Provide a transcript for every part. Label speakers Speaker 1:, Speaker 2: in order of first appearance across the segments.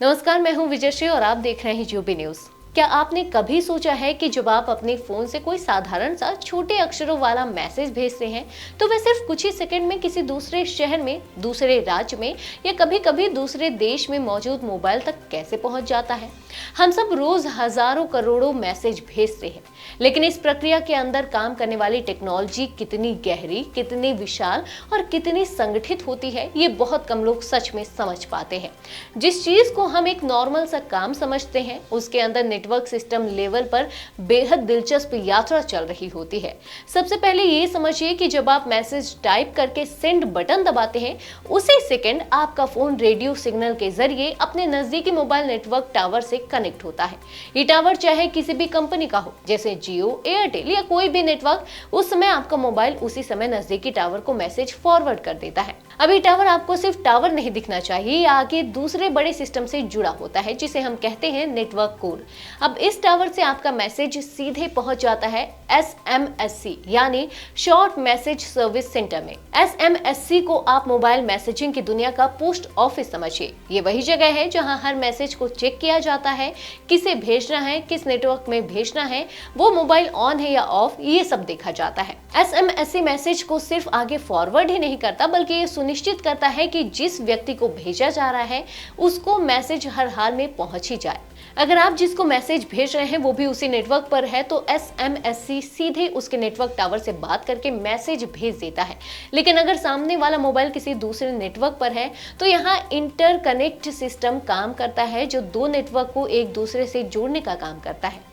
Speaker 1: नमस्कार, मैं हूं विजयश्री और आप देख रहे हैं यूबी न्यूज। क्या आपने कभी सोचा है कि जब आप अपने फोन से कोई साधारण सा छोटे अक्षरों वाला मैसेज भेजते हैं तो वह सिर्फ कुछ ही सेकंड में किसी दूसरे शहर में, दूसरे राज्य में या कभी कभी दूसरे देश में मौजूद मोबाइल तक कैसे पहुंच जाता है। हम सब रोज हजारों करोड़ों मैसेज भेजते हैं, लेकिन इस प्रक्रिया के अंदर काम करने वाली टेक्नोलॉजी कितनी गहरी, कितनी विशाल और कितनी संगठित होती है, ये बहुत कम लोग सच में समझ पाते हैं। जिस चीज को हम एक नॉर्मल सा काम समझते हैं, उसके अंदर नेटवर्क सिस्टम लेवल पर बेहद दिलचस्प यात्रा चल रही होती है। सबसे पहले ये समझिए कि जब आप मैसेज टाइप करके सेंड बटन दबाते हैं, उसी सेकंड आपका फोन रेडियो सिग्नल के जरिए अपने नजदीकी मोबाइल नेटवर्क टावर से कनेक्ट होता है। ये टावर चाहे किसी भी कंपनी का हो, जैसे जियो, एयरटेल या कोई भी नेटवर्क, उस समय आपका मोबाइल उसी समय नजदीकी टावर को मैसेज फॉरवर्ड कर देता है। अब ये टावर आपको सिर्फ टावर नहीं दिखना चाहिए, ये आगे दूसरे बड़े सिस्टम से जुड़ा होता है जिसे हम कहते हैं नेटवर्क कोर। अब इस टावर से आपका मैसेज सीधे पहुंच जाता है SMSC यानी शॉर्ट मैसेज सर्विस सेंटर में। SMSC को आप मोबाइल मैसेजिंग की दुनिया का पोस्ट ऑफिस समझिए। ये वही जगह है जहां हर मैसेज को चेक किया जाता है, किसे भेजना है, किस नेटवर्क में भेजना है, वो मोबाइल ऑन है या ऑफ, ये सब देखा जाता है। SMSC मैसेज को सिर्फ आगे फॉरवर्ड ही नहीं करता, बल्कि ये सुनिश्चित करता है कि जिस व्यक्ति को भेजा जा रहा है उसको मैसेज हर हाल में पहुंच ही जाए। अगर आप जिसको मैसेज भेज रहे हैं वो भी उसी नेटवर्क पर है तो SMSC सीधे उसके नेटवर्क टावर से बात करके मैसेज भेज देता है। लेकिन अगर सामने वाला मोबाइल किसी दूसरे नेटवर्क पर है तो यहाँ इंटरकनेक्ट सिस्टम काम करता है, जो दो नेटवर्क को एक दूसरे से जोड़ने का काम करता है।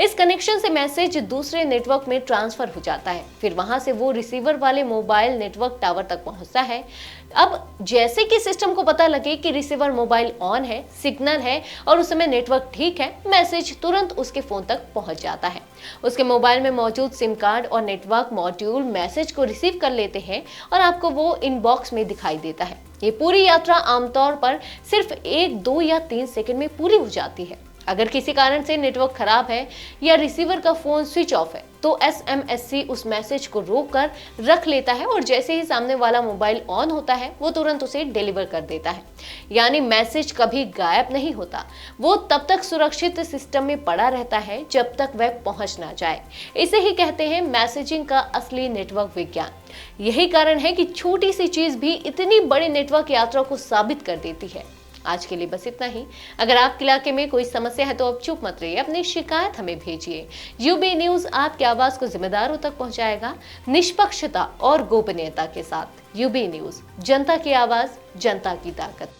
Speaker 1: इस कनेक्शन से मैसेज दूसरे नेटवर्क में ट्रांसफर हो जाता है, फिर वहां से वो रिसीवर वाले मोबाइल नेटवर्क टावर तक पहुंचता है। अब जैसे कि सिस्टम को पता लगे कि रिसीवर मोबाइल ऑन है, सिग्नल है और उस समय नेटवर्क ठीक है, मैसेज तुरंत उसके फोन तक पहुंच जाता है। उसके मोबाइल में मौजूद सिम कार्ड और नेटवर्क मॉड्यूल मैसेज को रिसीव कर लेते हैं और आपको वो इनबॉक्स में दिखाई देता है। ये पूरी यात्रा आमतौर पर सिर्फ 1, 2 या 3 सेकंड में पूरी हो जाती है। अगर किसी कारण से नेटवर्क खराब है या रिसीवर का फोन स्विच ऑफ है तो SMSC उस मैसेज को रोक कर रख लेता है और जैसे ही सामने वाला मोबाइल ऑन होता है वो तुरंत उसे डिलीवर कर देता है। यानी मैसेज कभी गायब नहीं होता, वो तब तक सुरक्षित सिस्टम में पड़ा रहता है जब तक वह पहुंच ना जाए। इसे ही कहते हैं मैसेजिंग का असली नेटवर्क विज्ञान। यही कारण है कि छोटी सी चीज भी इतनी बड़ी नेटवर्क यात्रा को साबित कर देती है। आज के लिए बस इतना ही। अगर आपके इलाके में कोई समस्या है तो आप चुप मत रहिए, अपनी शिकायत हमें भेजिए। यूबी न्यूज आपकी आवाज को जिम्मेदारों तक पहुंचाएगा, निष्पक्षता और गोपनीयता के साथ। यूबी न्यूज, जनता की आवाज, जनता की ताकत।